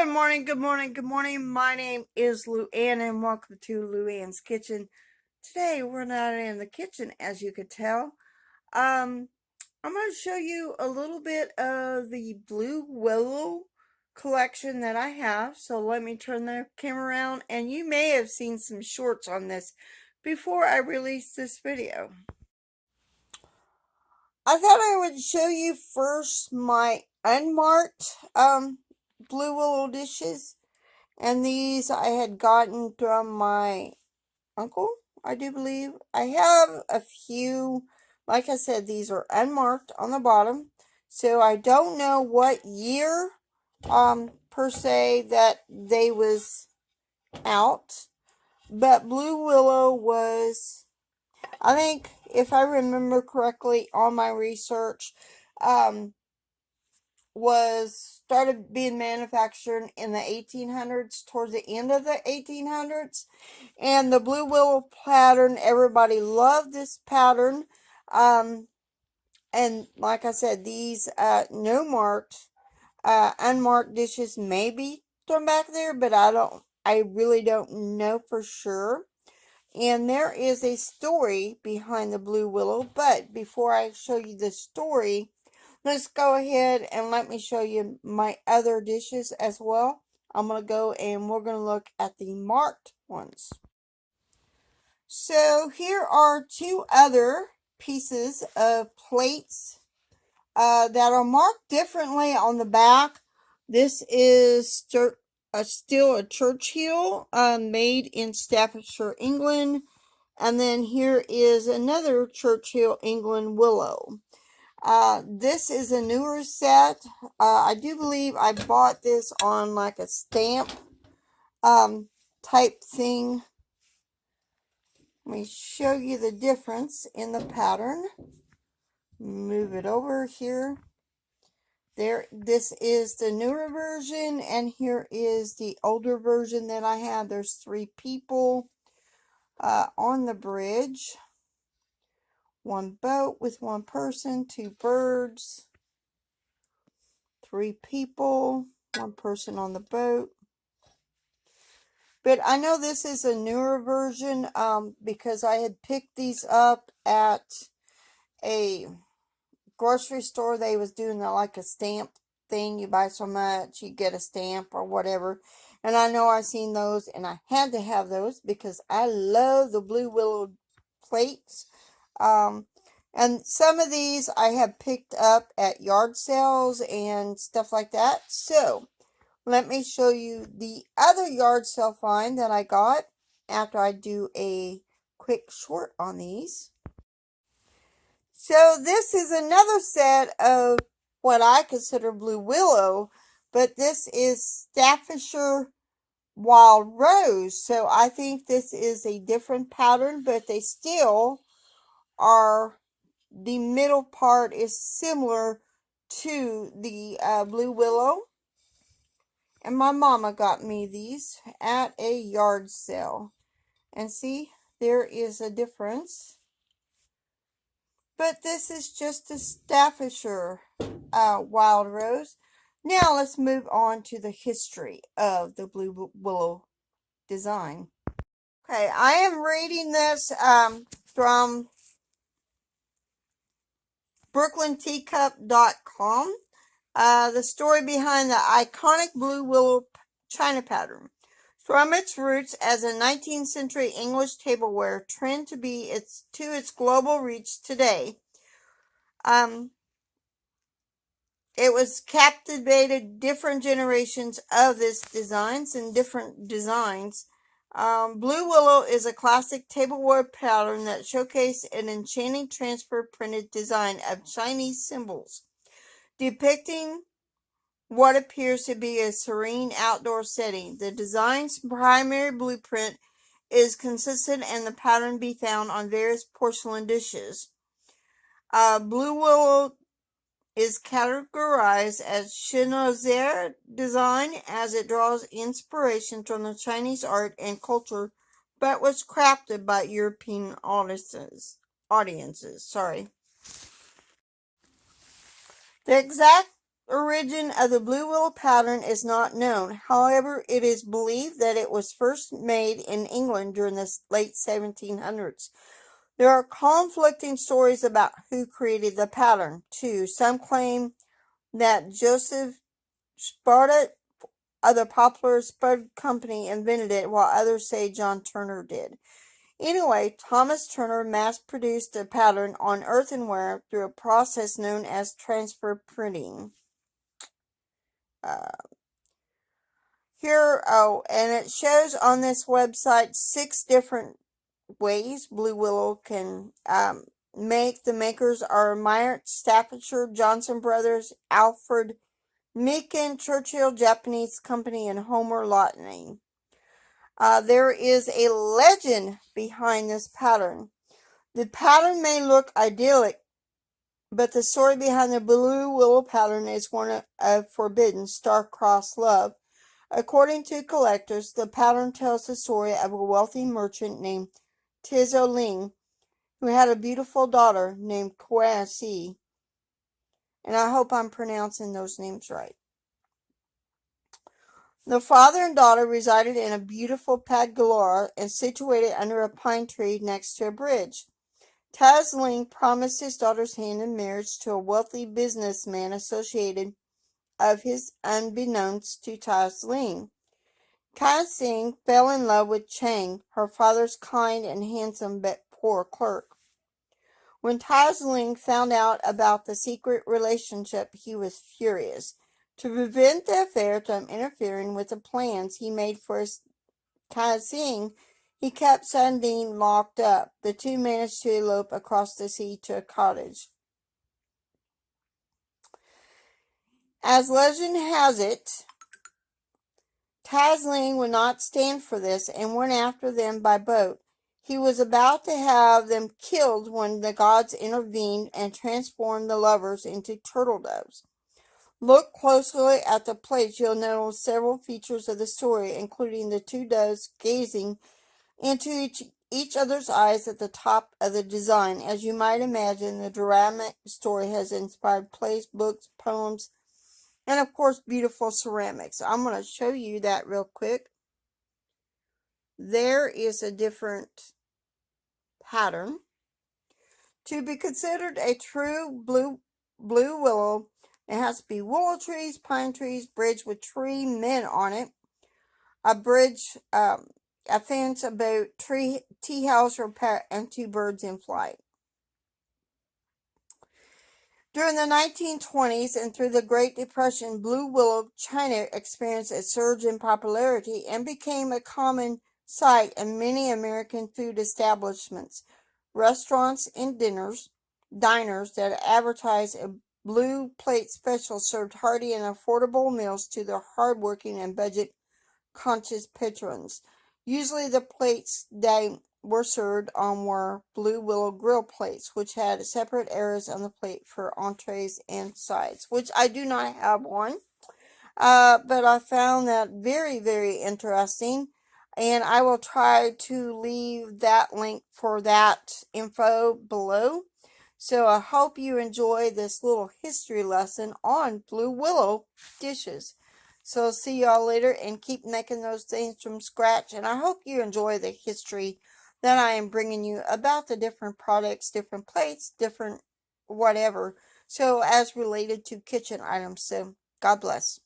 Good morning, good morning. My name is LouAnn and welcome to LouAnn's Kitchen. Today we're not in the kitchen as you could tell. I'm going to show you a little bit of the Blue Willow collection that I have. So let me turn the camera around, and you may have seen some shorts on this before I released this video. I thought I would show you first my unmarked Blue Willow dishes. And these I had gotten from my uncle, I do believe. I have a few, like I said, these are unmarked on the bottom. So I don't know what year, per se, that they was out. But Blue Willow was, I think, if I remember correctly on my research, was started being manufactured in the 1800s, towards the end of the 1800s. And the Blue Willow pattern, everybody loved this pattern. And like I said, these no marked, unmarked dishes may be thrown back there, but I really don't know for sure. And there is a story behind the Blue Willow, but before I show you the story, let's go ahead and let me show you my other dishes as well. I'm going to go and we're going to look at the marked ones. So here are two other pieces of plates that are marked differently on the back. This is still a Churchill made in Staffordshire, England. And then here is another Churchill, England Willow. This is a newer set. I do believe I bought this on like a stamp type thing. Let me show you the difference in the pattern. Move it over here. This is the newer version, and here is the older version that I have. There's 3 people on the bridge. 1 boat with 1 person, 2 birds, 3 people, 1 person on the boat. But I know this is a newer version because I had picked these up at a grocery store. They was doing like a stamp thing. You buy so much, you get a stamp or whatever. And I know I seen those, and I had to have those because I love the Blue Willow plates. And some of these I have picked up at yard sales and stuff like that. So let me show you the other yard sale find that I got after I do a quick short on these. So this is another set of what I consider Blue Willow, but this is Staffordshire Wild Rose. So I think this is a different pattern, but they still are, the middle part is similar to the Blue Willow. And my mama got me these at a yard sale. And see, there is a difference. But this is just a Staffordshire Wild Rose. Now let's move on to the history of the Blue Willow design. Okay, I am reading this from BrooklynTeacup.com. The story behind the iconic Blue Willow china pattern. From its roots as a 19th century English tableware trend to its global reach today, it was captivated different generations of this designs and different designs. Blue Willow is a classic tableware pattern that showcased an enchanting transfer printed design of Chinese symbols, depicting what appears to be a serene outdoor setting. The design's primary blueprint is consistent, and the pattern be found on various porcelain dishes. Blue Willow is categorized as chinoiserie design as it draws inspiration from the Chinese art and culture, but was crafted by European audiences. The exact origin of the Blue Willow pattern is not known. However, it is believed that it was first made in England during the late 1700s. There are conflicting stories about who created the pattern, too. Some claim that Joseph Sparta of the Popular Spud Company invented it, while others say John Turner did. Anyway, Thomas Turner mass-produced the pattern on earthenware through a process known as transfer printing. And it shows on this website 6 different ways Blue Willow can make. The makers are Meyert, Staffordshire, Johnson Brothers, Alfred, Meakin, Churchill Japanese Company, and Homer Lotney. There is a legend behind this pattern. The pattern may look idyllic, but the story behind the Blue Willow pattern is one of forbidden, star-crossed love. According to collectors, the pattern tells the story of a wealthy merchant named Tizo Ling, who had a beautiful daughter named Kwasi. And I hope I'm pronouncing those names right. The father and daughter resided in a beautiful pergola and situated under a pine tree next to a bridge. Taz Ling promised his daughter's hand in marriage to a wealthy businessman associated of his unbeknownst to Taz Ling. Kai Sing fell in love with Chang, her father's kind and handsome but poor clerk. When Taz Ling found out about the secret relationship, he was furious. To prevent the affair from interfering with the plans he made for his Kai Sing, he kept Sandine locked up. The two managed to elope across the sea to a cottage. As legend has it, Taz Ling would not stand for this and went after them by boat. He was about to have them killed when the gods intervened and transformed the lovers into turtle doves. Look closely at the plates. You'll notice several features of the story, including the two doves gazing into each other's eyes at the top of the design. As you might imagine, the dramatic story has inspired plays, books, poems, and of course, beautiful ceramics. I'm going to show you that real quick. There is a different pattern. To be considered a true blue willow, it has to be willow trees, pine trees, bridge with tree men on it, a bridge, a fence, a boat, tea house, or pet, and 2 birds in flight. During the 1920s and through the Great Depression, Blue Willow China experienced a surge in popularity and became a common sight in many American food establishments, restaurants, and diners that advertised a blue plate special served hearty and affordable meals to their hardworking and budget-conscious patrons. Usually the plates they were served on were Blue Willow grill plates, which had separate areas on the plate for entrees and sides, which I do not have one. But I found that very, very interesting, and I will try to leave that link for that info below. So I hope you enjoy this little history lesson on Blue Willow dishes. So see y'all later, and keep making those things from scratch. And I hope you enjoy the history that I am bringing you about the different products, different plates, different whatever. So as related to kitchen items. So God bless.